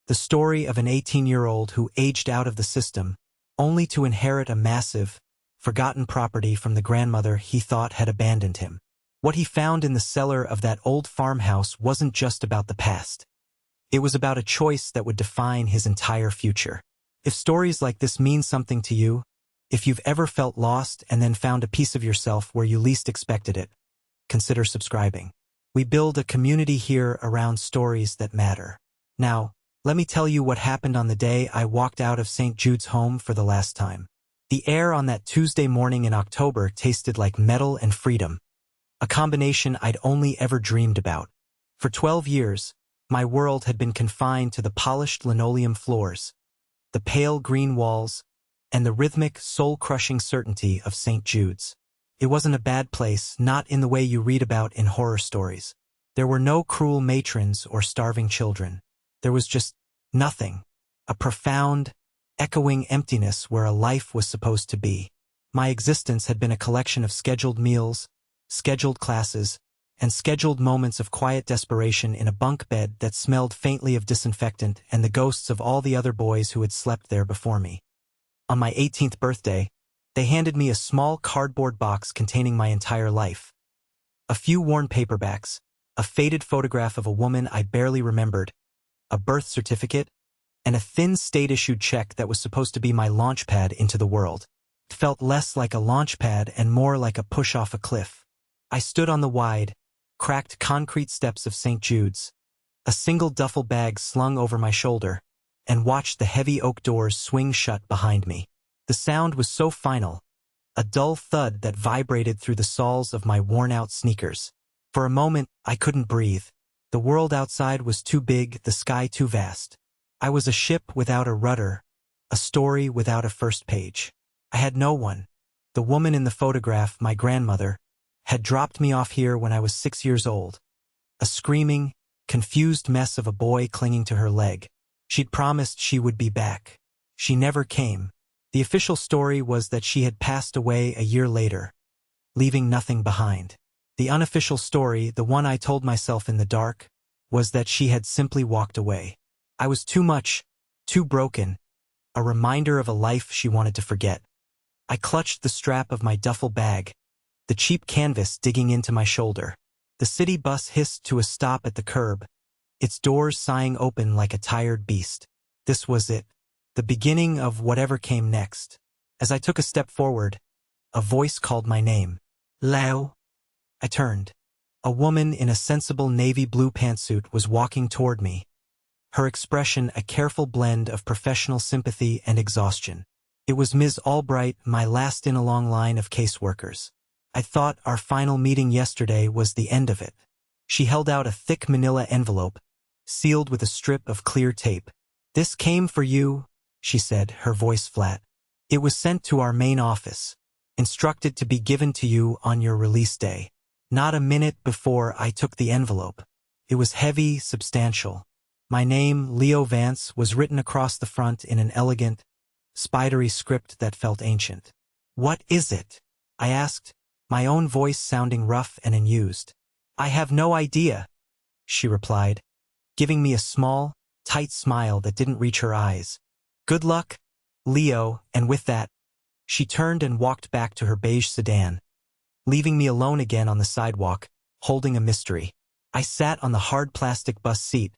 The story of an 18-year-old who aged out of the system, only to inherit a massive, forgotten property from the grandmother he thought had abandoned him. What he found in the cellar of that old farmhouse wasn't just about the past. It was about a choice that would define his entire future. If stories like this mean something to you, if you've ever felt lost and then found a piece of yourself where you least expected it, consider subscribing. We build a community here around stories that matter. Now, let me tell you what happened on the day I walked out of St. Jude's home for the last time. The air on that Tuesday morning in October tasted like metal and freedom, a combination I'd only ever dreamed about. For 12 years, my world had been confined to the polished linoleum floors, the pale green walls, and the rhythmic, soul-crushing certainty of St. Jude's. It wasn't a bad place, not in the way you read about in horror stories. There were no cruel matrons or starving children. There was just nothing, a profound, echoing emptiness where a life was supposed to be. My existence had been a collection of scheduled meals, scheduled classes, and scheduled moments of quiet desperation in a bunk bed that smelled faintly of disinfectant and the ghosts of all the other boys who had slept there before me. On my 18th birthday, they handed me a small cardboard box containing my entire life. A few worn paperbacks, a faded photograph of a woman I barely remembered, a birth certificate, and a thin state-issued check that was supposed to be my launchpad into the world. It felt less like a launchpad and more like a push off a cliff. I stood on the wide, cracked concrete steps of St. Jude's, a single duffel bag slung over my shoulder, and watched the heavy oak doors swing shut behind me. The sound was so final, a dull thud that vibrated through the soles of my worn-out sneakers. For a moment, I couldn't breathe. The world outside was too big, the sky too vast. I was a ship without a rudder, a story without a first page. I had no one. The woman in the photograph, my grandmother, had dropped me off here when I was 6 years old, a screaming, confused mess of a boy clinging to her leg. She'd promised she would be back. She never came. The official story was that she had passed away a year later, leaving nothing behind. The unofficial story, the one I told myself in the dark, was that she had simply walked away. I was too much, too broken, a reminder of a life she wanted to forget. I clutched the strap of my duffel bag, the cheap canvas digging into my shoulder. The city bus hissed to a stop at the curb, its doors sighing open like a tired beast. This was it, the beginning of whatever came next. As I took a step forward, a voice called my name. Lau. I turned. A woman in a sensible navy blue pantsuit was walking toward me, her expression a careful blend of professional sympathy and exhaustion. It was Ms. Albright, my last in a long line of caseworkers. I thought our final meeting yesterday was the end of it. She held out a thick manila envelope, sealed with a strip of clear tape. "This came for you," she said, her voice flat. "It was sent to our main office, instructed to be given to you on your release day." Not a minute before I took the envelope. It was heavy, substantial. My name, Leo Vance, was written across the front in an elegant, spidery script that felt ancient. "What is it?" I asked, my own voice sounding rough and unused. "I have no idea," she replied, giving me a small, tight smile that didn't reach her eyes. "Good luck, Leo," and with that, she turned and walked back to her beige sedan, leaving me alone again on the sidewalk, holding a mystery. I sat on the hard plastic bus seat,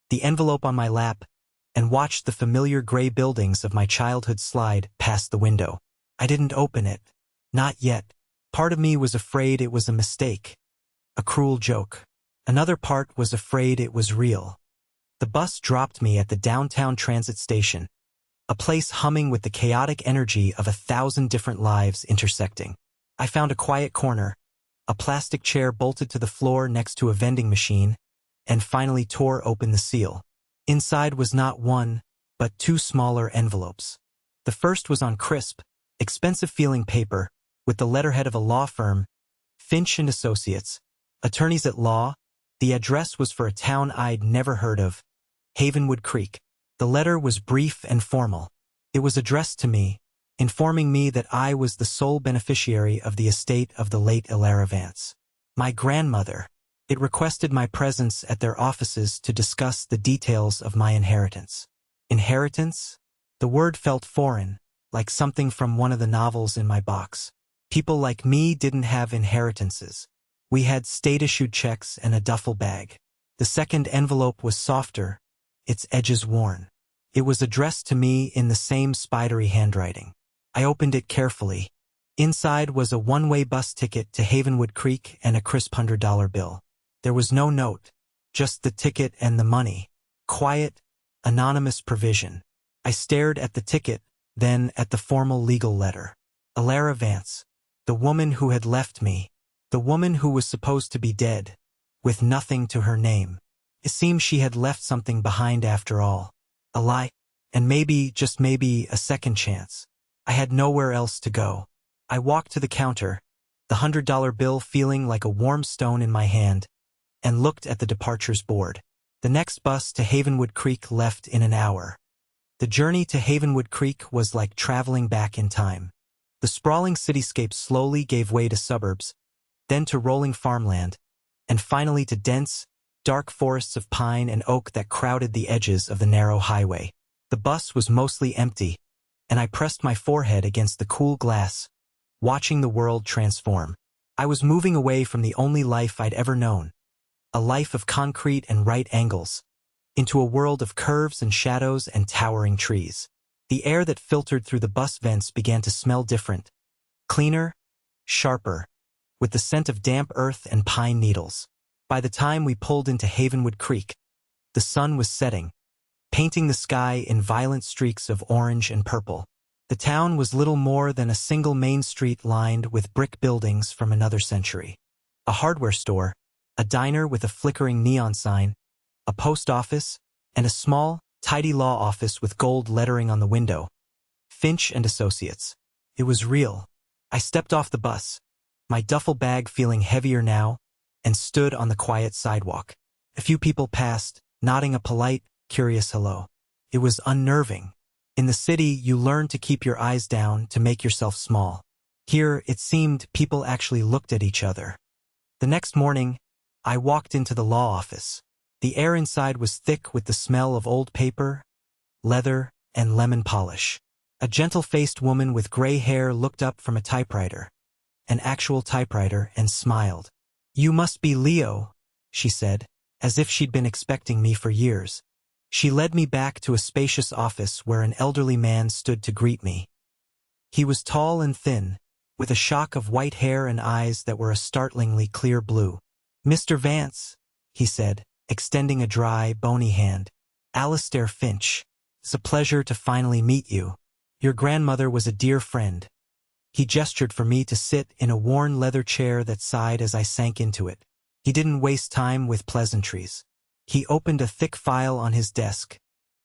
the envelope on my lap, and watched the familiar gray buildings of my childhood slide past the window. I didn't open it. Not yet. Part of me was afraid it was a mistake, a cruel joke. Another part was afraid it was real. The bus dropped me at the downtown transit station, a place humming with the chaotic energy of 1,000 different lives intersecting. I found a quiet corner, a plastic chair bolted to the floor next to a vending machine, and finally tore open the seal. Inside was not one, but 2 smaller envelopes. The first was on crisp, expensive-feeling paper, with the letterhead of a law firm, Finch & Associates, attorneys at law. The address was for a town I'd never heard of, Havenwood Creek. The letter was brief and formal. It was addressed to me, informing me that I was the sole beneficiary of the estate of the late Elara Vance. My grandmother. It requested my presence at their offices to discuss the details of my inheritance. Inheritance? The word felt foreign, like something from one of the novels in my box. People like me didn't have inheritances. We had state-issued checks and a duffel bag. The second envelope was softer, its edges worn. It was addressed to me in the same spidery handwriting. I opened it carefully. Inside was a one-way bus ticket to Havenwood Creek and a crisp $100 bill. There was no note, just the ticket and the money. Quiet, anonymous provision. I stared at the ticket, then at the formal legal letter. Alara Vance, the woman who had left me, the woman who was supposed to be dead, with nothing to her name. It seemed she had left something behind after all. A lie, and maybe, just maybe, a second chance. I had nowhere else to go. I walked to the counter, the $100 bill feeling like a warm stone in my hand, and looked at the departures board. The next bus to Havenwood Creek left in an hour. The journey to Havenwood Creek was like traveling back in time. The sprawling cityscape slowly gave way to suburbs, then to rolling farmland, and finally to dense, dark forests of pine and oak that crowded the edges of the narrow highway. The bus was mostly empty, and I pressed my forehead against the cool glass, watching the world transform. I was moving away from the only life I'd ever known, a life of concrete and right angles, into a world of curves and shadows and towering trees. The air that filtered through the bus vents began to smell different, cleaner, sharper, with the scent of damp earth and pine needles. By the time we pulled into Havenwood Creek, the sun was setting, painting the sky in violent streaks of orange and purple. The town was little more than a single main street lined with brick buildings from another century. A hardware store, a diner with a flickering neon sign, a post office, and a small, tidy law office with gold lettering on the window. Finch and Associates. It was real. I stepped off the bus, my duffel bag feeling heavier now, and stood on the quiet sidewalk. A few people passed, nodding a polite, curious hello. It was unnerving. In the city, you learn to keep your eyes down to make yourself small. Here, it seemed people actually looked at each other. The next morning, I walked into the law office. The air inside was thick with the smell of old paper, leather, and lemon polish. A gentle-faced woman with gray hair looked up from a typewriter, an actual typewriter, and smiled. "You must be Leo," she said, as if she'd been expecting me for years. She led me back to a spacious office where an elderly man stood to greet me. He was tall and thin, with a shock of white hair and eyes that were a startlingly clear blue. "Mr. Vance," he said, extending a dry, bony hand. "Alistair Finch. It's a pleasure to finally meet you. Your grandmother was a dear friend." He gestured for me to sit in a worn leather chair that sighed as I sank into it. He didn't waste time with pleasantries. He opened a thick file on his desk.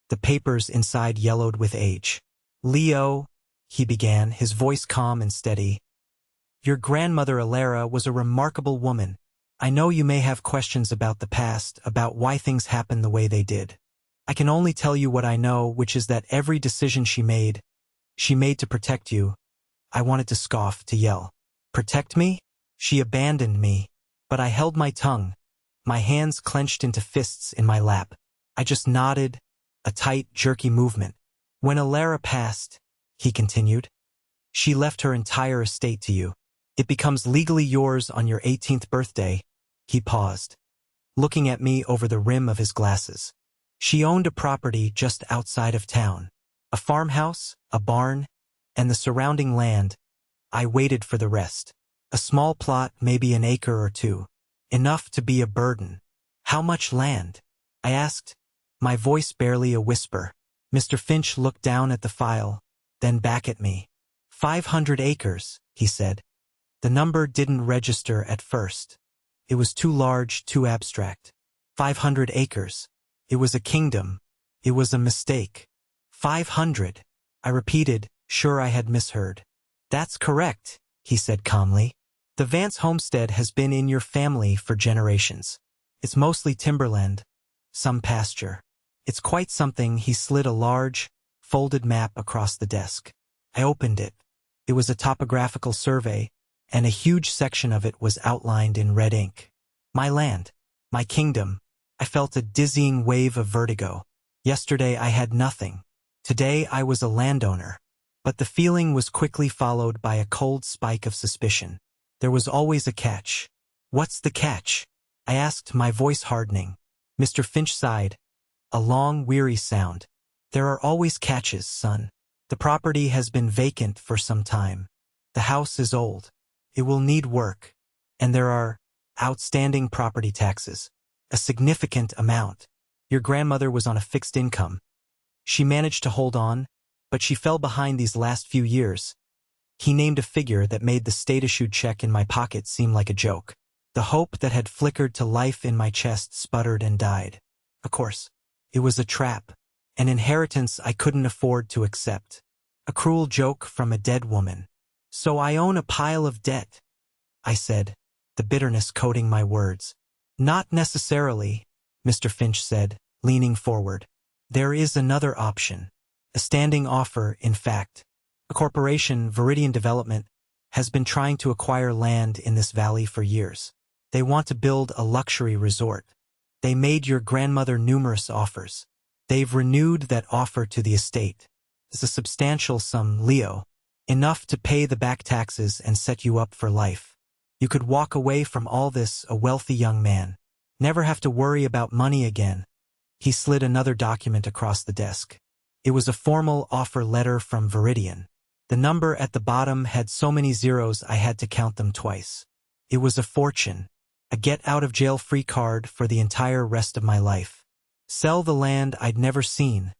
The papers inside yellowed with age. "Leo," he began, his voice calm and steady. "Your grandmother Alara was a remarkable woman. I know you may have questions about the past, about why things happened the way they did. I can only tell you what I know, which is that every decision she made to protect you." I wanted to scoff, to yell. "Protect me?" She abandoned me. But I held my tongue, my hands clenched into fists in my lap. I just nodded, a tight, jerky movement. "When Alara passed," he continued, "she left her entire estate to you. It becomes legally yours on your 18th birthday." He paused, looking at me over the rim of his glasses. "She owned a property just outside of town. A farmhouse, a barn, and the surrounding land. I waited for the rest. A small plot, maybe an acre or two. Enough to be a burden." "How much land?" I asked, my voice barely a whisper. Mr. Finch looked down at the file, then back at me. 500 acres, he said. The number didn't register at first. It was too large, too abstract. 500 acres. It was a kingdom. It was a mistake. 500. I repeated, sure I had misheard. "That's correct," he said calmly. "The Vance homestead has been in your family for generations. It's mostly timberland, some pasture. It's quite something." He slid a large, folded map across the desk. I opened it. It was a topographical survey, and a huge section of it was outlined in red ink. My land. my kingdom. I felt a dizzying wave of vertigo. Yesterday I had nothing. Today I was a landowner. But the feeling was quickly followed by a cold spike of suspicion. There was always a catch. What's the catch? I asked, my voice hardening. Mr. Finch sighed. A long, weary sound. There are always catches, son. The property has been vacant for some time. The house is old. It will need work. And there are outstanding property taxes. A significant amount. Your grandmother was on a fixed income. She managed to hold on, but she fell behind these last few years. He named a figure that made the state-issued check in my pocket seem like a joke. The hope that had flickered to life in my chest sputtered and died. Of course, it was a trap, an inheritance I couldn't afford to accept. A cruel joke from a dead woman. So I own a pile of debt, I said, the bitterness coating my words. Not necessarily, Mr. Finch said, leaning forward. There is another option. A standing offer, in fact. A corporation, Viridian Development, has been trying to acquire land in this valley for years. They want to build a luxury resort. They made your grandmother numerous offers. They've renewed that offer to the estate. It's a substantial sum, Leo. Enough to pay the back taxes and set you up for life. You could walk away from all this a wealthy young man. Never have to worry about money again. He slid another document across the desk. It was a formal offer letter from Viridian. The number at the bottom had so many zeros I had to count them twice. It was a fortune. A get-out-of-jail-free card for the entire rest of my life. Sell the land I'd never seen,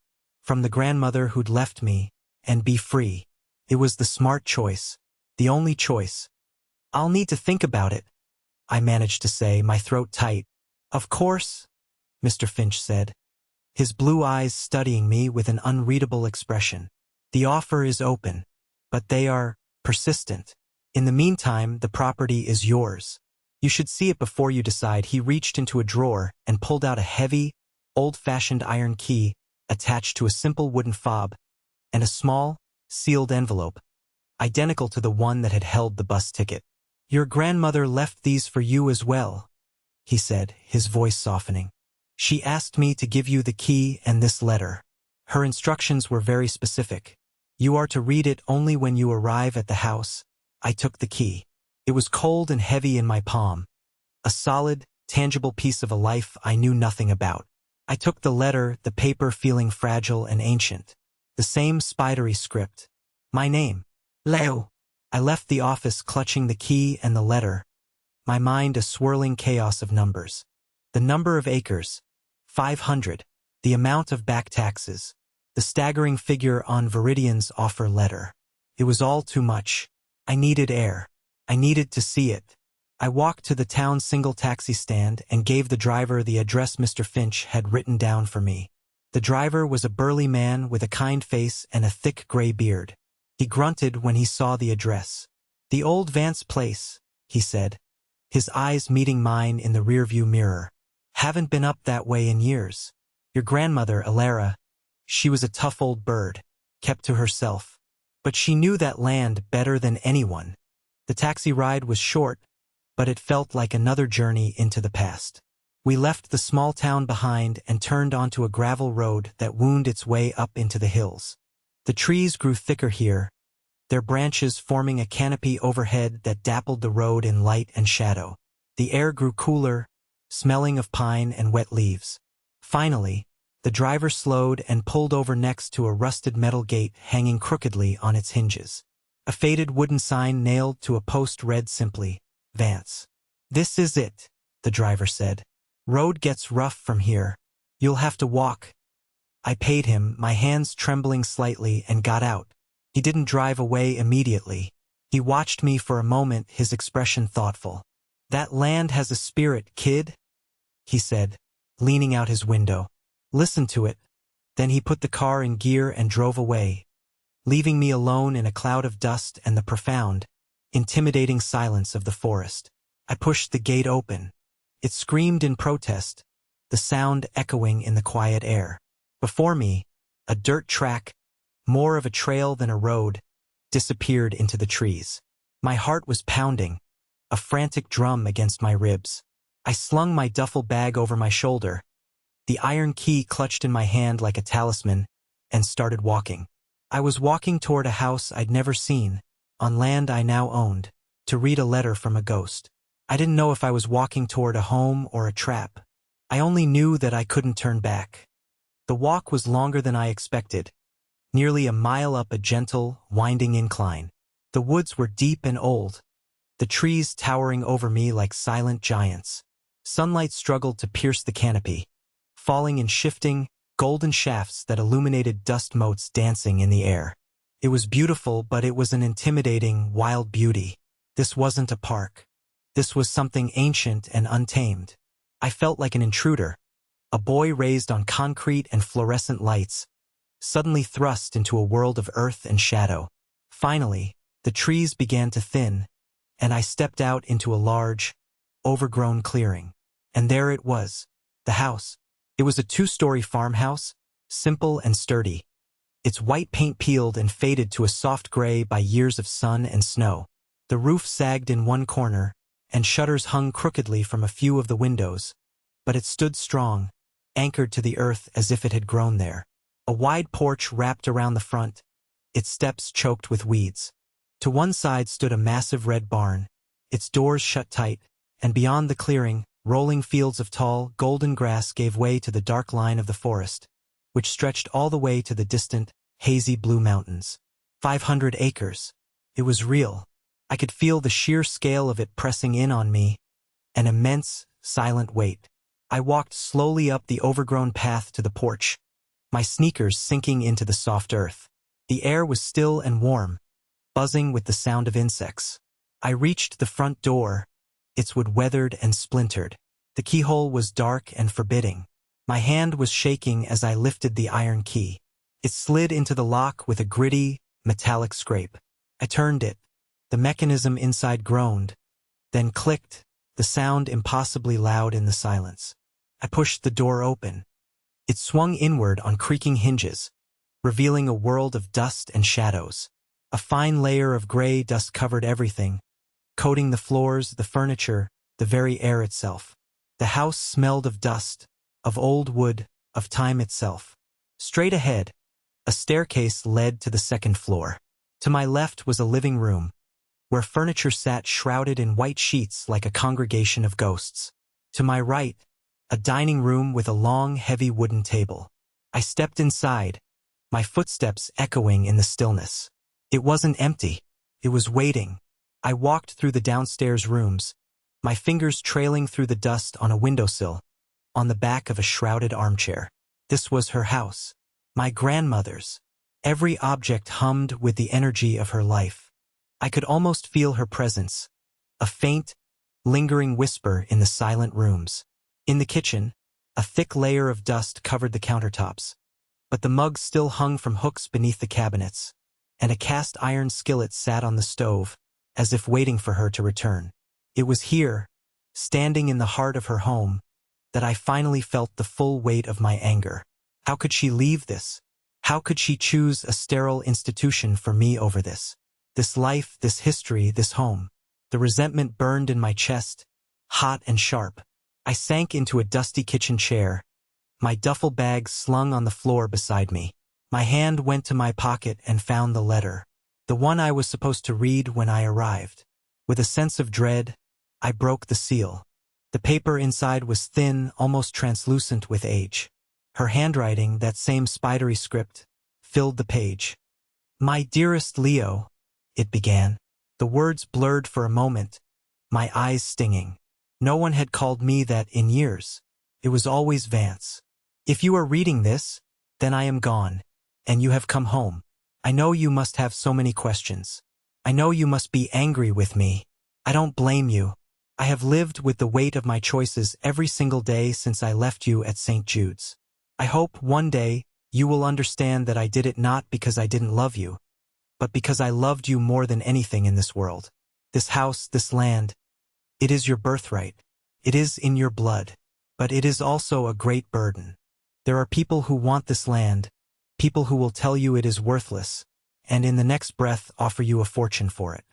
from the grandmother who'd left me, and be free. It was the smart choice, the only choice. I'll need to think about it, I managed to say, my throat tight. Of course, Mr. Finch said, his blue eyes studying me with an unreadable expression. The offer is open, but they are persistent. In the meantime, the property is yours. You should see it before you decide. He reached into a drawer and pulled out a heavy, old-fashioned iron key attached to a simple wooden fob and a small, sealed envelope, identical to the one that had held the bus ticket. Your grandmother left these for you as well, he said, his voice softening. She asked me to give you the key and this letter. Her instructions were very specific. You are to read it only when you arrive at the house. I took the key. It was cold and heavy in my palm. A solid, tangible piece of a life I knew nothing about. I took the letter, the paper feeling fragile and ancient. The same spidery script. My name. Leo. I left the office clutching the key and the letter, my mind a swirling chaos of numbers. The number of acres. 500. The amount of back taxes. The staggering figure on Viridian's offer letter. It was all too much. I needed air. I needed to see it. I walked to the town's single taxi stand and gave the driver the address Mr. Finch had written down for me. The driver was a burly man with a kind face and a thick gray beard. He grunted when he saw the address. The old Vance place, he said, his eyes meeting mine in the rearview mirror. Haven't been up that way in years. Your grandmother, Alara, she was a tough old bird, kept to herself. But she knew that land better than anyone. The taxi ride was short, but it felt like another journey into the past. We left the small town behind and turned onto a gravel road that wound its way up into the hills. The trees grew thicker here, their branches forming a canopy overhead that dappled the road in light and shadow. The air grew cooler, smelling of pine and wet leaves. Finally, the driver slowed and pulled over next to a rusted metal gate hanging crookedly on its hinges. A faded wooden sign nailed to a post read simply, Vance. This is it, the driver said. Road gets rough from here. You'll have to walk. I paid him, my hands trembling slightly, and got out. He didn't drive away immediately. He watched me for a moment, his expression thoughtful. That land has a spirit, kid, he said, leaning out his window. Listen to it. Then he put the car in gear and drove away, leaving me alone in a cloud of dust and the profound, intimidating silence of the forest. I pushed the gate open. It screamed in protest, the sound echoing in the quiet air. Before me, a dirt track, more of a trail than a road, disappeared into the trees. My heart was pounding, a frantic drum against my ribs. I slung my duffel bag over my shoulder, the iron key clutched in my hand like a talisman, and started walking. I was walking toward a house I'd never seen, on land I now owned, to read a letter from a ghost. I didn't know if I was walking toward a home or a trap. I only knew that I couldn't turn back. The walk was longer than I expected, nearly a mile up a gentle, winding incline. The woods were deep and old, the trees towering over me like silent giants. Sunlight struggled to pierce the canopy, falling in shifting, golden shafts that illuminated dust motes dancing in the air. It was beautiful, but it was an intimidating, wild beauty. This wasn't a park. This was something ancient and untamed. I felt like an intruder, a boy raised on concrete and fluorescent lights, suddenly thrust into a world of earth and shadow. Finally, the trees began to thin, and I stepped out into a large, overgrown clearing. And there it was, the house. It was a 2-story farmhouse, simple and sturdy. Its white paint peeled and faded to a soft gray by years of sun and snow. The roof sagged in one corner, and shutters hung crookedly from a few of the windows, but it stood strong, anchored to the earth as if it had grown there. A wide porch wrapped around the front, its steps choked with weeds. To one side stood a massive red barn, its doors shut tight, and beyond the clearing, rolling fields of tall, golden grass gave way to the dark line of the forest, which stretched all the way to the distant, hazy blue mountains. 500 acres. It was real. I could feel the sheer scale of it pressing in on me, an immense, silent weight. I walked slowly up the overgrown path to the porch, my sneakers sinking into the soft earth. The air was still and warm, buzzing with the sound of insects. I reached the front door, its wood weathered and splintered. The keyhole was dark and forbidding. My hand was shaking as I lifted the iron key. It slid into the lock with a gritty, metallic scrape. I turned it. The mechanism inside groaned, then clicked, the sound impossibly loud in the silence. I pushed the door open. It swung inward on creaking hinges, revealing a world of dust and shadows. A fine layer of gray dust covered everything, coating the floors, the furniture, the very air itself. The house smelled of dust, of old wood, of time itself. Straight ahead, a staircase led to the second floor. To my left was a living room, where furniture sat shrouded in white sheets like a congregation of ghosts. To my right, a dining room with a long, heavy wooden table. I stepped inside, my footsteps echoing in the stillness. It wasn't empty. It was waiting. I walked through the downstairs rooms, my fingers trailing through the dust on a windowsill, on the back of a shrouded armchair. This was her house, my grandmother's. Every object hummed with the energy of her life. I could almost feel her presence, a faint, lingering whisper in the silent rooms. In the kitchen, a thick layer of dust covered the countertops, but the mugs still hung from hooks beneath the cabinets, and a cast iron skillet sat on the stove, as if waiting for her to return. It was here, standing in the heart of her home, that I finally felt the full weight of my anger. How could she leave this? How could she choose a sterile institution for me over this? This life, this history, this home. The resentment burned in my chest, hot and sharp. I sank into a dusty kitchen chair, my duffel bag slung on the floor beside me. My hand went to my pocket and found the letter, the one I was supposed to read when I arrived. With a sense of dread, I broke the seal. The paper inside was thin, almost translucent with age. Her handwriting, that same spidery script, filled the page. "My dearest Leo," it began. The words blurred for a moment, my eyes stinging. No one had called me that in years. It was always Vance. "If you are reading this, then I am gone, and you have come home. I know you must have so many questions. I know you must be angry with me. I don't blame you. I have lived with the weight of my choices every single day since I left you at St. Jude's. I hope one day you will understand that I did it not because I didn't love you, but because I loved you more than anything in this world. This house, this land, it is your birthright. It is in your blood, but it is also a great burden. There are people who want this land, people who will tell you it is worthless, and in the next breath offer you a fortune for it.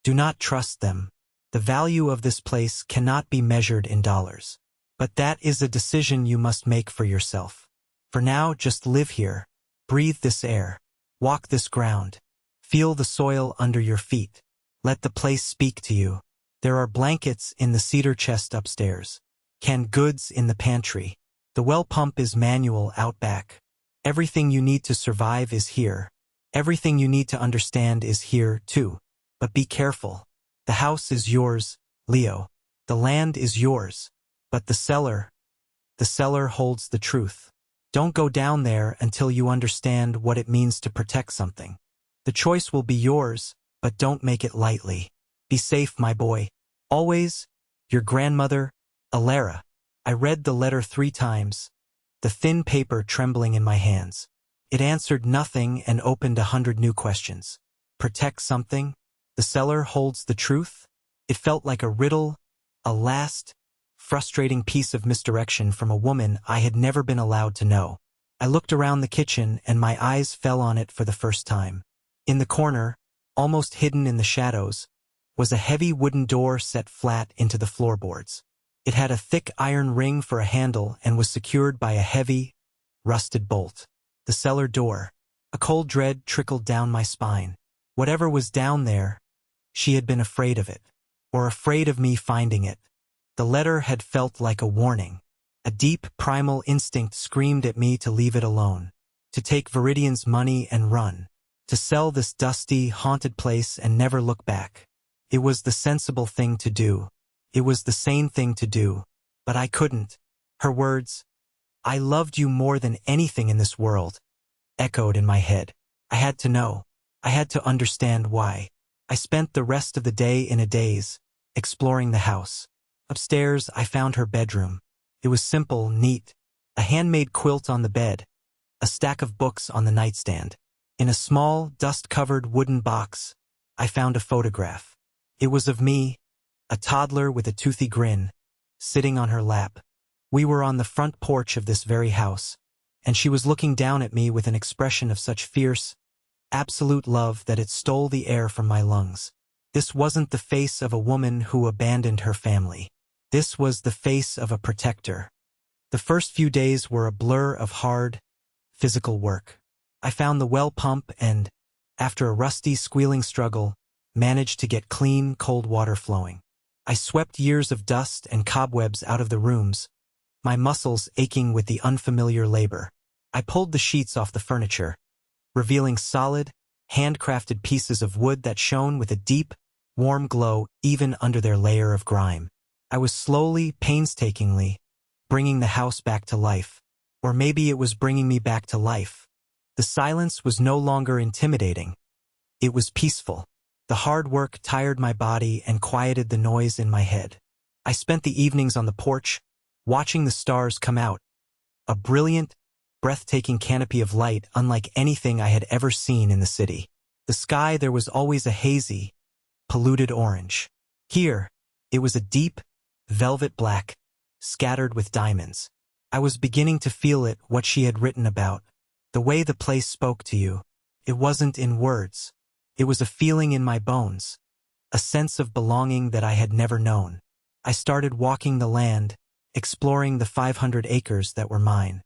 Do not trust them. The value of this place cannot be measured in dollars. But that is a decision you must make for yourself. For now, just live here. Breathe this air. Walk this ground. Feel the soil under your feet. Let the place speak to you. There are blankets in the cedar chest upstairs. Canned goods in the pantry. The well pump is manual out back. Everything you need to survive is here. Everything you need to understand is here, too. But be careful. The house is yours, Leo. The land is yours. But the cellar holds the truth. Don't go down there until you understand what it means to protect something. The choice will be yours, but don't make it lightly. Be safe, my boy. Always, your grandmother, Alara. I read the letter 3 times, the thin paper trembling in my hands. It answered nothing and opened 100 new questions. Protect something? The cellar holds the truth? It felt like a riddle, a last, frustrating piece of misdirection from a woman I had never been allowed to know. I looked around the kitchen and my eyes fell on it for the first time. In the corner, almost hidden in the shadows, was a heavy wooden door set flat into the floorboards. It had a thick iron ring for a handle and was secured by a heavy, rusted bolt. The cellar door. A cold dread trickled down my spine. Whatever was down there, she had been afraid of it, or afraid of me finding it. The letter had felt like a warning. A deep, primal instinct screamed at me to leave it alone, to take Viridian's money and run, to sell this dusty, haunted place and never look back. It was the sensible thing to do. It was the sane thing to do. But I couldn't. Her words, "I loved you more than anything in this world," echoed in my head. I had to know. I had to understand why. I spent the rest of the day in a daze, exploring the house. Upstairs, I found her bedroom. It was simple, neat. A handmade quilt on the bed. A stack of books on the nightstand. In a small, dust-covered wooden box, I found a photograph. It was of me, a toddler with a toothy grin, sitting on her lap. We were on the front porch of this very house, and she was looking down at me with an expression of such fierce, absolute love that it stole the air from my lungs. This wasn't the face of a woman who abandoned her family. This was the face of a protector. The first few days were a blur of hard, physical work. I found the well pump and, after a rusty, squealing struggle, managed to get clean, cold water flowing. I swept years of dust and cobwebs out of the rooms, my muscles aching with the unfamiliar labor. I pulled the sheets off the furniture, revealing solid, handcrafted pieces of wood that shone with a deep, warm glow even under their layer of grime. I was slowly, painstakingly, bringing the house back to life. Or maybe it was bringing me back to life. The silence was no longer intimidating. It was peaceful. The hard work tired my body and quieted the noise in my head. I spent the evenings on the porch, watching the stars come out. A brilliant, breathtaking canopy of light unlike anything I had ever seen in the city. The sky there was always a hazy, polluted orange. Here, it was a deep, velvet black, scattered with diamonds. I was beginning to feel it, what she had written about. The way the place spoke to you. It wasn't in words. It was a feeling in my bones. A sense of belonging that I had never known. I started walking the land, exploring the 500 acres that were mine.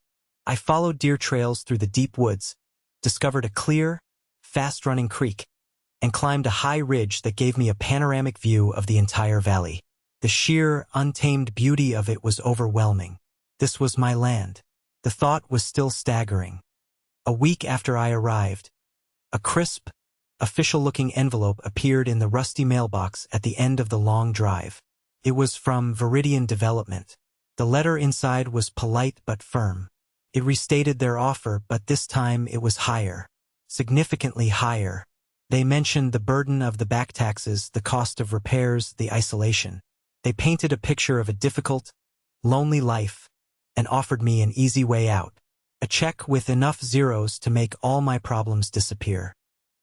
I followed deer trails through the deep woods, discovered a clear, fast-running creek, and climbed a high ridge that gave me a panoramic view of the entire valley. The sheer, untamed beauty of it was overwhelming. This was my land. The thought was still staggering. A week after I arrived, a crisp, official-looking envelope appeared in the rusty mailbox at the end of the long drive. It was from Viridian Development. The letter inside was polite but firm. It restated their offer, but this time it was higher. Significantly higher. They mentioned the burden of the back taxes, the cost of repairs, the isolation. They painted a picture of a difficult, lonely life and offered me an easy way out. A check with enough zeros to make all my problems disappear.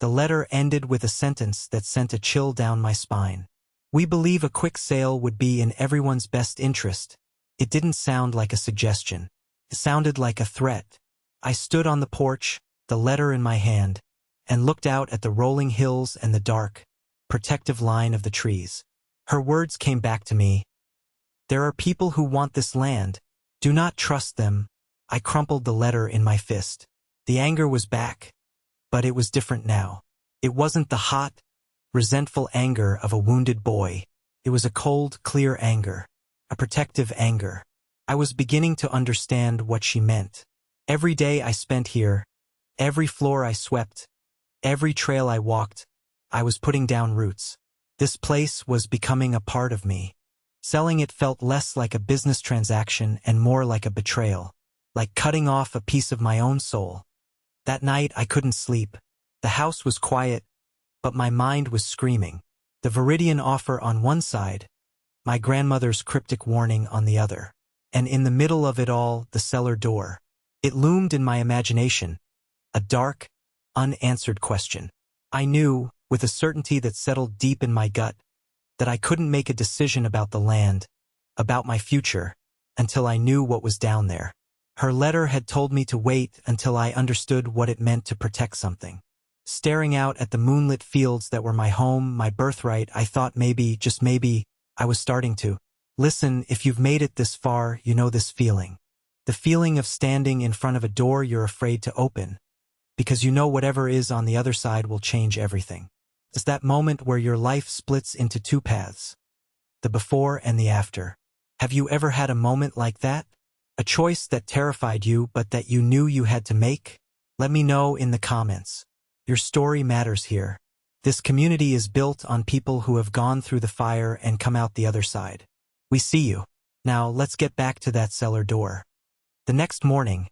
The letter ended with a sentence that sent a chill down my spine. We believe a quick sale would be in everyone's best interest. It didn't sound like a suggestion. It sounded like a threat. I stood on the porch, the letter in my hand, and looked out at the rolling hills and the dark, protective line of the trees. Her words came back to me. There are people who want this land. Do not trust them. I crumpled the letter in my fist. The anger was back, but it was different now. It wasn't the hot, resentful anger of a wounded boy. It was a cold, clear anger, a protective anger. I was beginning to understand what she meant. Every day I spent here, every floor I swept, every trail I walked, I was putting down roots. This place was becoming a part of me. Selling it felt less like a business transaction and more like a betrayal, like cutting off a piece of my own soul. That night I couldn't sleep. The house was quiet, but my mind was screaming. The Viridian offer on one side, my grandmother's cryptic warning on the other. And in the middle of it all, the cellar door. It loomed in my imagination, a dark, unanswered question. I knew, with a certainty that settled deep in my gut, that I couldn't make a decision about the land, about my future, until I knew what was down there. Her letter had told me to wait until I understood what it meant to protect something. Staring out at the moonlit fields that were my home, my birthright, I thought maybe, just maybe, I was starting to. Listen, if you've made it this far, you know this feeling. The feeling of standing in front of a door you're afraid to open, because you know whatever is on the other side will change everything. It's that moment where your life splits into two paths, the before and the after. Have you ever had a moment like that? A choice that terrified you but that you knew you had to make? Let me know in the comments. Your story matters here. This community is built on people who have gone through the fire and come out the other side. We see you. Now let's get back to that cellar door. The next morning,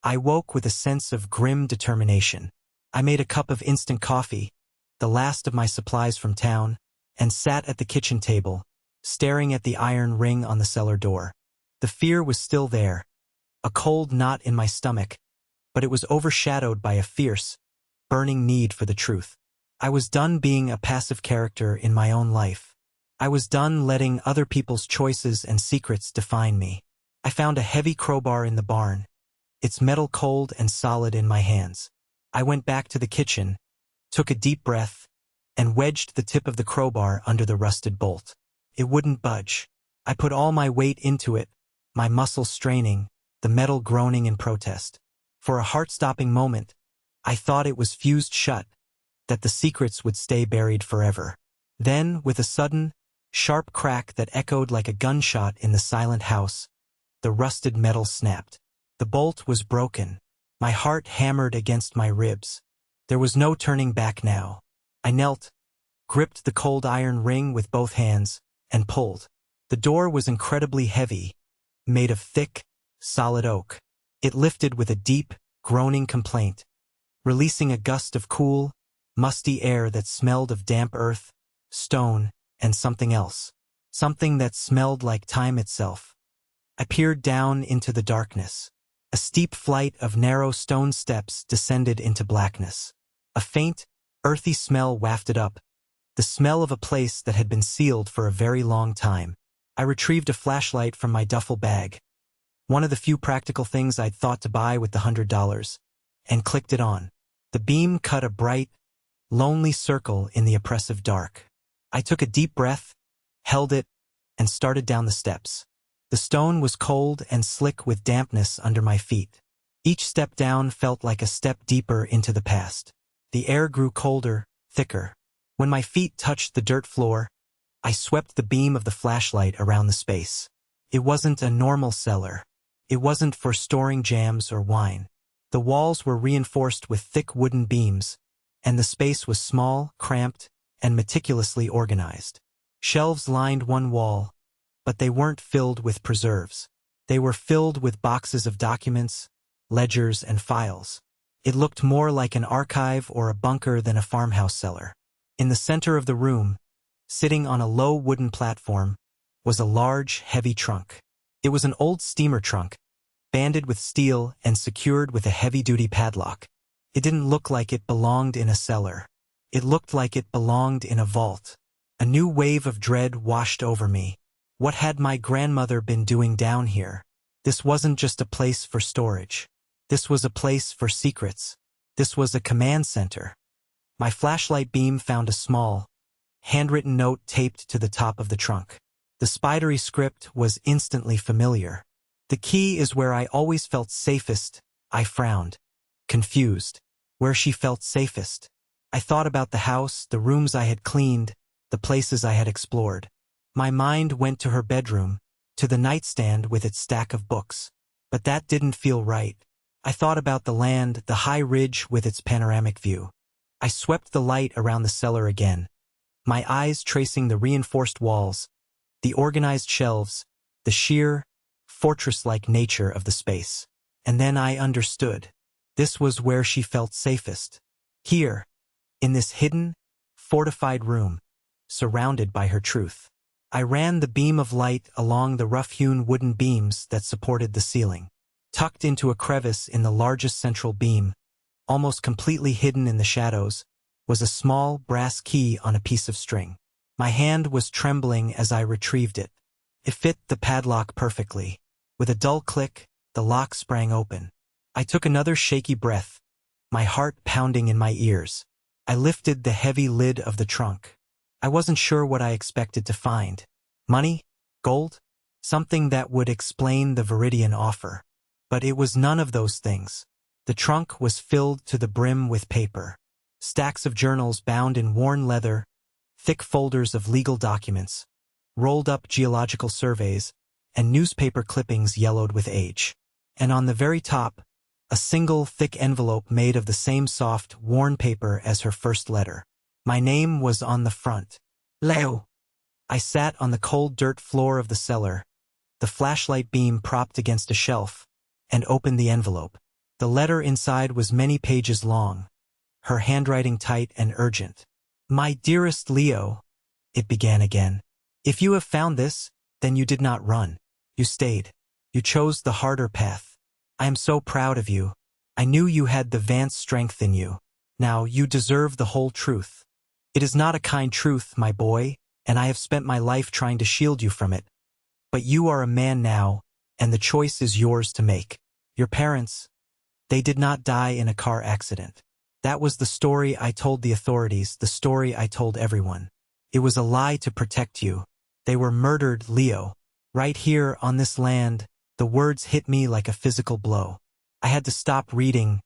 I woke with a sense of grim determination. I made a cup of instant coffee, the last of my supplies from town, and sat at the kitchen table, staring at the iron ring on the cellar door. The fear was still there, a cold knot in my stomach, but it was overshadowed by a fierce, burning need for the truth. I was done being a passive character in my own life. I was done letting other people's choices and secrets define me. I found a heavy crowbar in the barn, its metal cold and solid in my hands. I went back to the kitchen, took a deep breath, and wedged the tip of the crowbar under the rusted bolt. It wouldn't budge. I put all my weight into it, my muscles straining, the metal groaning in protest. For a heart-stopping moment, I thought it was fused shut, that the secrets would stay buried forever. Then, with a sudden, sharp crack that echoed like a gunshot in the silent house, the rusted metal snapped. The bolt was broken. My heart hammered against my ribs. There was no turning back now. I knelt, gripped the cold iron ring with both hands, and pulled. The door was incredibly heavy, made of thick, solid oak. It lifted with a deep, groaning complaint, releasing a gust of cool, musty air that smelled of damp earth, stone, and something else. Something that smelled like time itself. I peered down into the darkness. A steep flight of narrow stone steps descended into blackness. A faint, earthy smell wafted up, the smell of a place that had been sealed for a very long time. I retrieved a flashlight from my duffel bag, one of the few practical things I'd thought to buy with the $100, and clicked it on. The beam cut a bright, lonely circle in the oppressive dark. I took a deep breath, held it, and started down the steps. The stone was cold and slick with dampness under my feet. Each step down felt like a step deeper into the past. The air grew colder, thicker. When my feet touched the dirt floor, I swept the beam of the flashlight around the space. It wasn't a normal cellar. It wasn't for storing jams or wine. The walls were reinforced with thick wooden beams, and the space was small, cramped, and meticulously organized. Shelves lined one wall, but they weren't filled with preserves. They were filled with boxes of documents, ledgers, and files. It looked more like an archive or a bunker than a farmhouse cellar. In the center of the room, sitting on a low wooden platform, was a large, heavy trunk. It was an old steamer trunk, banded with steel and secured with a heavy-duty padlock. It didn't look like it belonged in a cellar. It looked like it belonged in a vault. A new wave of dread washed over me. What had my grandmother been doing down here? This wasn't just a place for storage. This was a place for secrets. This was a command center. My flashlight beam found a small, handwritten note taped to the top of the trunk. The spidery script was instantly familiar. The key is where I always felt safest. I frowned, confused. Where she felt safest. I thought about the house, the rooms I had cleaned, the places I had explored. My mind went to her bedroom, to the nightstand with its stack of books. But that didn't feel right. I thought about the land, the high ridge with its panoramic view. I swept the light around the cellar again, my eyes tracing the reinforced walls, the organized shelves, the sheer, fortress-like nature of the space. And then I understood. This was where she felt safest. Here, in this hidden, fortified room, surrounded by her truth. I ran the beam of light along the rough-hewn wooden beams that supported the ceiling. Tucked into a crevice in the largest central beam, almost completely hidden in the shadows, was a small brass key on a piece of string. My hand was trembling as I retrieved it. It fit the padlock perfectly. With a dull click, the lock sprang open. I took another shaky breath, my heart pounding in my ears. I lifted the heavy lid of the trunk. I wasn't sure what I expected to find. Money? Gold? Something that would explain the Viridian offer. But it was none of those things. The trunk was filled to the brim with paper. Stacks of journals bound in worn leather, thick folders of legal documents, rolled-up geological surveys, and newspaper clippings yellowed with age. And on the very top, a single thick envelope made of the same soft, worn paper as her first letter. My name was on the front. Leo. I sat on the cold dirt floor of the cellar, the flashlight beam propped against a shelf, and opened the envelope. The letter inside was many pages long, her handwriting tight and urgent. My dearest Leo, it began again. If you have found this, then you did not run. You stayed. You chose the harder path. I am so proud of you. I knew you had the Vance strength in you. Now you deserve the whole truth. It is not a kind truth, my boy, and I have spent my life trying to shield you from it. But you are a man now, and the choice is yours to make. Your parents, they did not die in a car accident. That was the story I told the authorities, the story I told everyone. It was a lie to protect you. They were murdered, Leo. Right here on this land, the words hit me like a physical blow. I had to stop reading,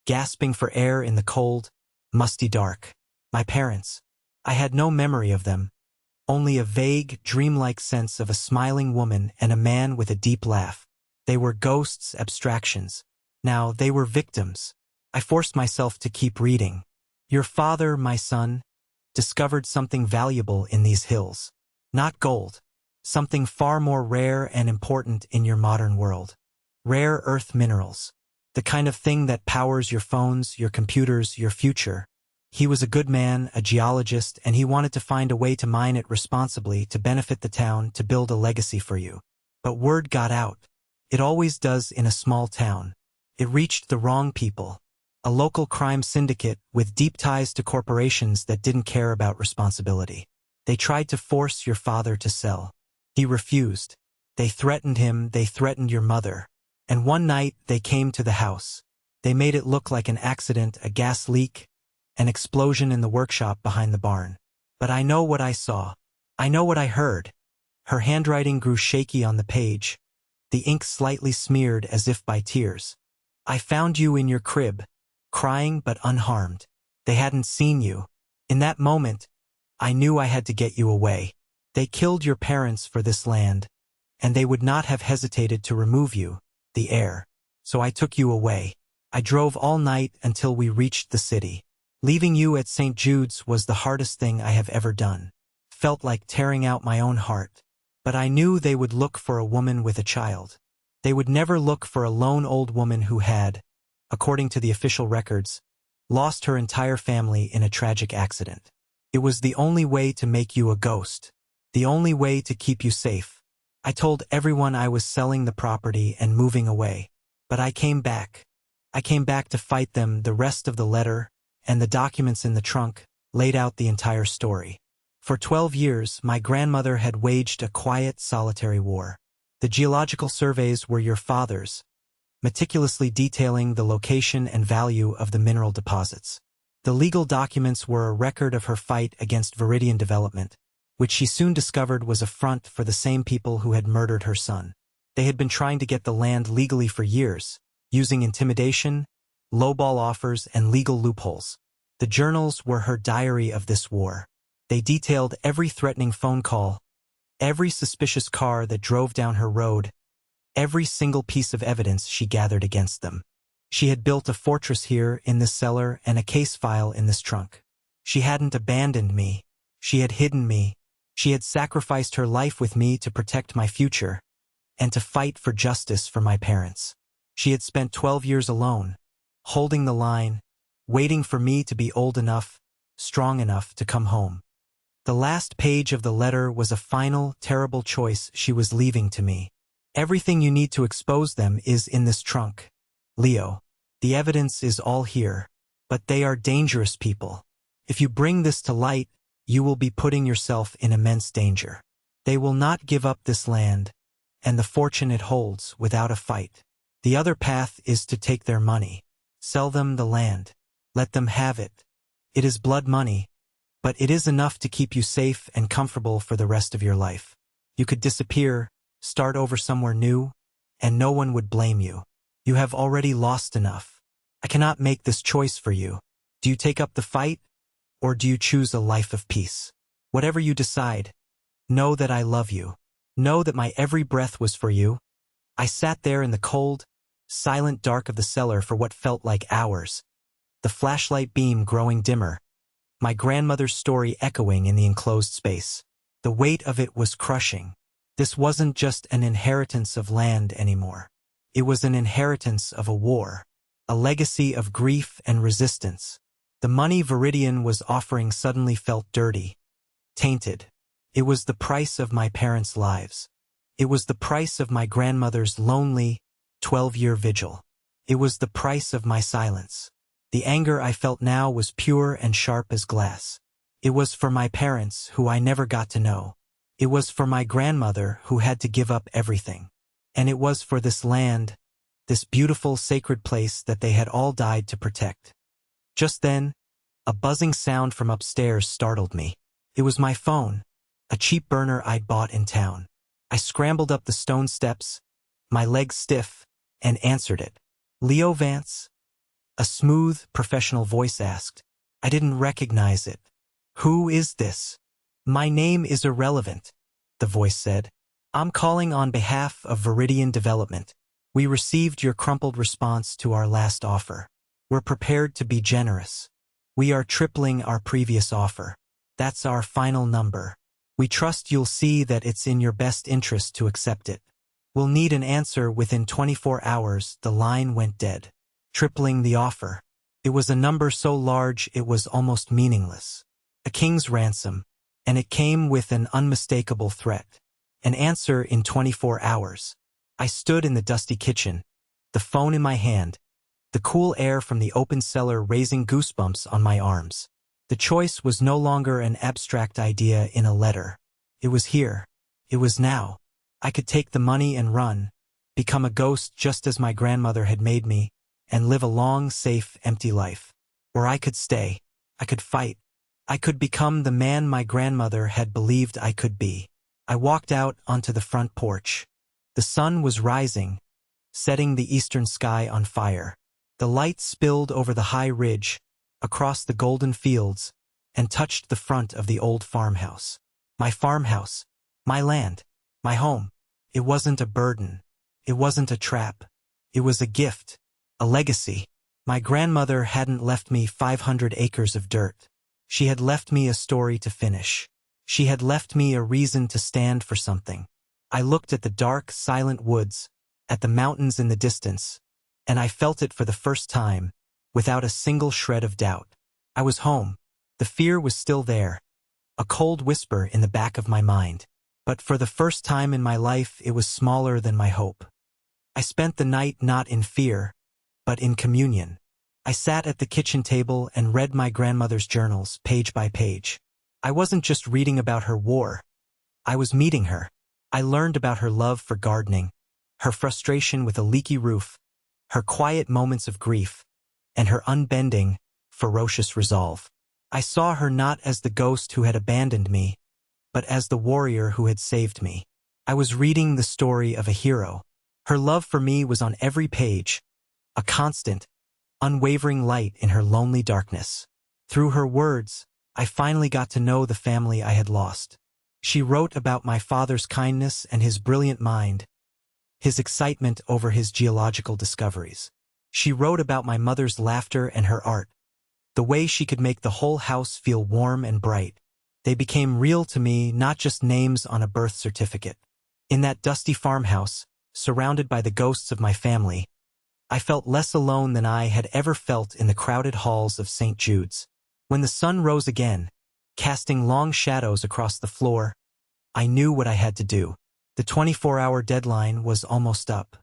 gasping for air in the cold, musty dark. My parents. I had no memory of them, only a vague, dreamlike sense of a smiling woman and a man with a deep laugh. They were ghosts, abstractions. Now they were victims. I forced myself to keep reading. Your father, my son, discovered something valuable in these hills. Not gold. Something far more rare and important in your modern world. Rare earth minerals. The kind of thing that powers your phones, your computers, your future. He was a good man, a geologist, and he wanted to find a way to mine it responsibly, to benefit the town, to build a legacy for you. But word got out. It always does in a small town. It reached the wrong people. A local crime syndicate with deep ties to corporations that didn't care about responsibility. They tried to force your father to sell. He refused. They threatened him, they threatened your mother. And one night, they came to the house. They made it look like an accident, a gas leak, an explosion in the workshop behind the barn. But I know what I saw. I know what I heard. Her handwriting grew shaky on the page, the ink slightly smeared as if by tears. I found you in your crib, crying but unharmed. They hadn't seen you. In that moment, I knew I had to get you away. They killed your parents for this land, and they would not have hesitated to remove you, the heir. So I took you away. I drove all night until we reached the city. Leaving you at St. Jude's was the hardest thing I have ever done. Felt like tearing out my own heart. But I knew they would look for a woman with a child. They would never look for a lone old woman who had, according to the official records, lost her entire family in a tragic accident. It was the only way to make you a ghost. The only way to keep you safe. I told everyone I was selling the property and moving away. But I came back. I came back to fight them. The rest of the letter and the documents in the trunk laid out the entire story. For 12 years, my grandmother had waged a quiet, solitary war. The geological surveys were your father's, meticulously detailing the location and value of the mineral deposits. The legal documents were a record of her fight against Viridian development, which she soon discovered was a front for the same people who had murdered her son. They had been trying to get the land legally for years, using intimidation, lowball offers, and legal loopholes. The journals were her diary of this war. They detailed every threatening phone call, every suspicious car that drove down her road, every single piece of evidence she gathered against them. She had built a fortress here in this cellar and a case file in this trunk. She hadn't abandoned me. She had hidden me. She had sacrificed her life with me to protect my future and to fight for justice for my parents. She had spent 12 years alone, holding the line, waiting for me to be old enough, strong enough to come home. The last page of the letter was a final, terrible choice she was leaving to me. Everything you need to expose them is in this trunk, Leo. The evidence is all here, but they are dangerous people. If you bring this to light, you will be putting yourself in immense danger. They will not give up this land and the fortune it holds without a fight. The other path is to take their money. Sell them the land. Let them have it. It is blood money, but it is enough to keep you safe and comfortable for the rest of your life. You could disappear, start over somewhere new, and no one would blame you. You have already lost enough. I cannot make this choice for you. Do you take up the fight, or do you choose a life of peace? Whatever you decide, know that I love you. Know that my every breath was for you. I sat there in the cold, silent dark of the cellar for what felt like hours, the flashlight beam growing dimmer, my grandmother's story echoing in the enclosed space. The weight of it was crushing. This wasn't just an inheritance of land anymore. It was an inheritance of a war, a legacy of grief and resistance. The money Viridian was offering suddenly felt dirty, tainted. It was the price of my parents' lives. It was the price of my grandmother's lonely, 12-year vigil. It was the price of my silence. The anger I felt now was pure and sharp as glass. It was for my parents, who I never got to know. It was for my grandmother, who had to give up everything. And it was for this land, this beautiful sacred place that they had all died to protect. Just then, a buzzing sound from upstairs startled me. It was my phone, a cheap burner I'd bought in town. I scrambled up the stone steps, my legs stiff, and answered it. Leo Vance? A smooth, professional voice asked. I didn't recognize it. Who is this? My name is irrelevant, the voice said. I'm calling on behalf of Viridian Development. We received your crumpled response to our last offer. We're prepared to be generous. We are tripling our previous offer. That's our final number. We trust you'll see that it's in your best interest to accept it. We'll need an answer within 24 hours. The line went dead. Tripling the offer. It was a number so large it was almost meaningless. A king's ransom, and it came with an unmistakable threat. An answer in 24 hours. I stood in the dusty kitchen, the phone in my hand, the cool air from the open cellar raising goosebumps on my arms. The choice was no longer an abstract idea in a letter. It was here. It was now. I could take the money and run, become a ghost just as my grandmother had made me, and live a long, safe, empty life. Or I could stay. I could fight. I could become the man my grandmother had believed I could be. I walked out onto the front porch. The sun was rising, setting the eastern sky on fire. The light spilled over the high ridge, across the golden fields, and touched the front of the old farmhouse. My farmhouse, my land, my home. It wasn't a burden. It wasn't a trap. It was a gift, a legacy. My grandmother hadn't left me 500 acres of dirt. She had left me a story to finish. She had left me a reason to stand for something. I looked at the dark, silent woods, at the mountains in the distance, and I felt it for the first time, without a single shred of doubt. I was home. The fear was still there, a cold whisper in the back of my mind. But for the first time in my life, it was smaller than my hope. I spent the night not in fear, but in communion. I sat at the kitchen table and read my grandmother's journals, page by page. I wasn't just reading about her war. I was meeting her. I learned about her love for gardening, her frustration with a leaky roof, her quiet moments of grief, and her unbending, ferocious resolve. I saw her not as the ghost who had abandoned me, but as the warrior who had saved me. I was reading the story of a hero. Her love for me was on every page, a constant, unwavering light in her lonely darkness. Through her words, I finally got to know the family I had lost. She wrote about my father's kindness and his brilliant mind, his excitement over his geological discoveries. She wrote about my mother's laughter and her art, the way she could make the whole house feel warm and bright. They became real to me, not just names on a birth certificate. In that dusty farmhouse, surrounded by the ghosts of my family, I felt less alone than I had ever felt in the crowded halls of St. Jude's. When the sun rose again, casting long shadows across the floor, I knew what I had to do. The 24-hour deadline was almost up.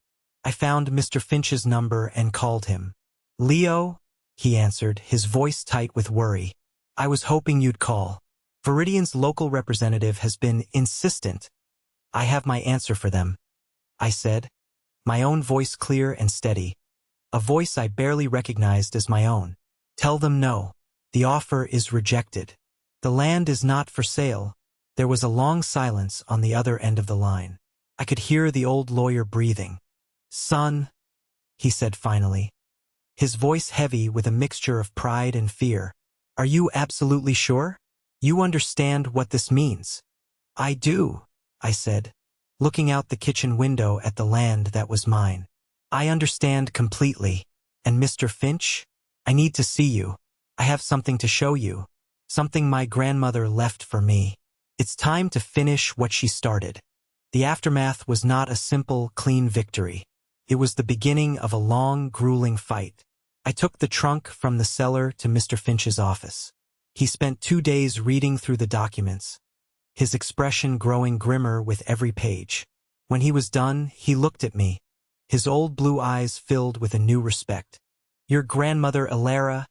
I found Mr. Finch's number and called him. "Leo," he answered, his voice tight with worry. "I was hoping you'd call. Viridian's local representative has been insistent. I have my answer for them," I said, my own voice clear and steady, a voice I barely recognized as my own. "Tell them no. The offer is rejected. The land is not for sale." There was a long silence on the other end of the line. I could hear the old lawyer breathing. "Son," he said finally, his voice heavy with a mixture of pride and fear, "are you absolutely sure? You understand what this means?" "I do," I said, looking out the kitchen window at the land that was mine. "I understand completely. And Mr. Finch, I need to see you. I have something to show you, something my grandmother left for me. It's time to finish what she started." The aftermath was not a simple, clean victory. It was the beginning of a long, grueling fight. I took the trunk from the cellar to Mr. Finch's office. He spent 2 days reading through the documents, his expression growing grimmer with every page. When he was done, he looked at me, his old blue eyes filled with a new respect. "Your grandmother Alara,"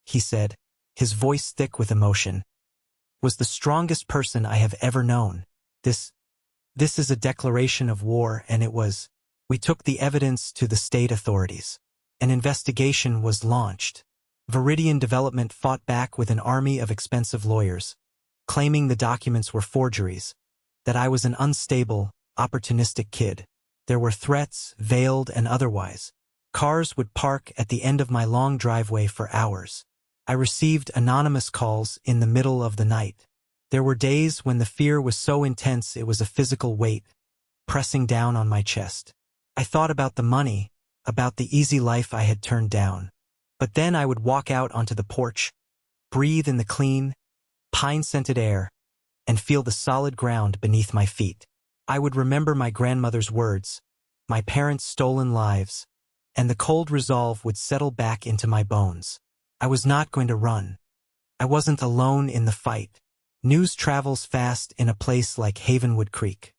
he said, his voice thick with emotion, "was the strongest person I have ever known. This is a declaration of war, and it was." We took the evidence to the state authorities. An investigation was launched. Viridian Development fought back with an army of expensive lawyers, claiming the documents were forgeries, that I was an unstable, opportunistic kid. There were threats, veiled and otherwise. Cars would park at the end of my long driveway for hours. I received anonymous calls in the middle of the night. There were days when the fear was so intense it was a physical weight, pressing down on my chest. I thought about the money, about the easy life I had turned down. But then I would walk out onto the porch, breathe in the clean, pine-scented air, and feel the solid ground beneath my feet. I would remember my grandmother's words, my parents' stolen lives, and the cold resolve would settle back into my bones. I was not going to run. I wasn't alone in the fight. News travels fast in a place like Havenwood Creek.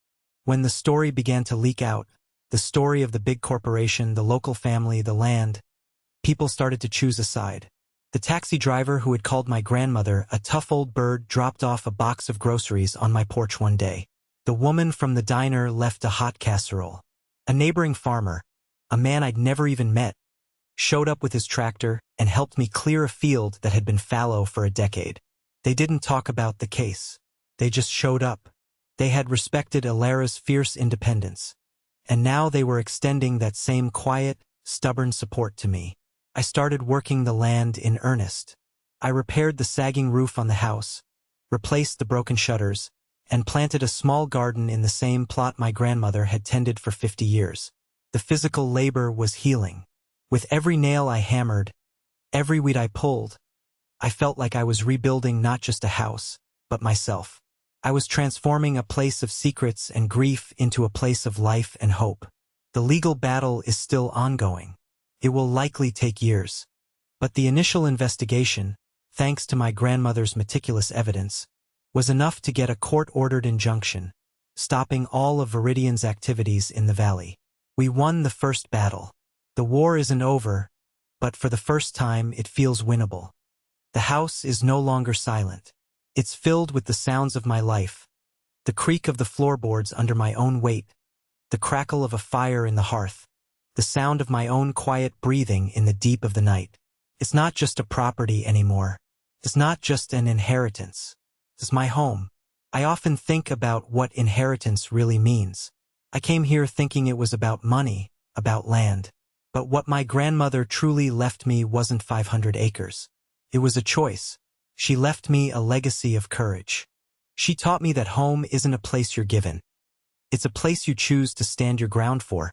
When the story began to leak out, the story of the big corporation, the local family, the land, people started to choose a side. The taxi driver who had called my grandmother a tough old bird dropped off a box of groceries on my porch one day. The woman from the diner left a hot casserole. A neighboring farmer, a man I'd never even met, showed up with his tractor and helped me clear a field that had been fallow for a decade. They didn't talk about the case. They just showed up. They had respected Alara's fierce independence, and now they were extending that same quiet, stubborn support to me. I started working the land in earnest. I repaired the sagging roof on the house, replaced the broken shutters, and planted a small garden in the same plot my grandmother had tended for 50 years. The physical labor was healing. With every nail I hammered, every weed I pulled, I felt like I was rebuilding not just a house, but myself. I was transforming a place of secrets and grief into a place of life and hope. The legal battle is still ongoing. It will likely take years. But the initial investigation, thanks to my grandmother's meticulous evidence, was enough to get a court-ordered injunction, stopping all of Viridian's activities in the valley. We won the first battle. The war isn't over, but for the first time it feels winnable. The house is no longer silent. It's filled with the sounds of my life, the creak of the floorboards under my own weight, the crackle of a fire in the hearth, the sound of my own quiet breathing in the deep of the night. It's not just a property anymore. It's not just an inheritance. It's my home. I often think about what inheritance really means. I came here thinking it was about money, about land. But what my grandmother truly left me wasn't 500 acres. It was a choice. She left me a legacy of courage. She taught me that home isn't a place you're given. It's a place you choose to stand your ground for,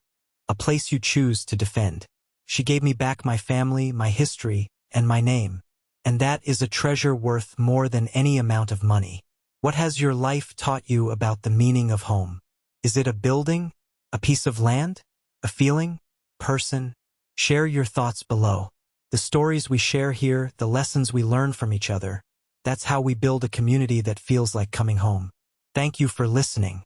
a place you choose to defend. She gave me back my family, my history, and my name. And that is a treasure worth more than any amount of money. What has your life taught you about the meaning of home? Is it a building? A piece of land? A feeling? Person? Share your thoughts below. The stories we share here, the lessons we learn from each other, that's how we build a community that feels like coming home. Thank you for listening.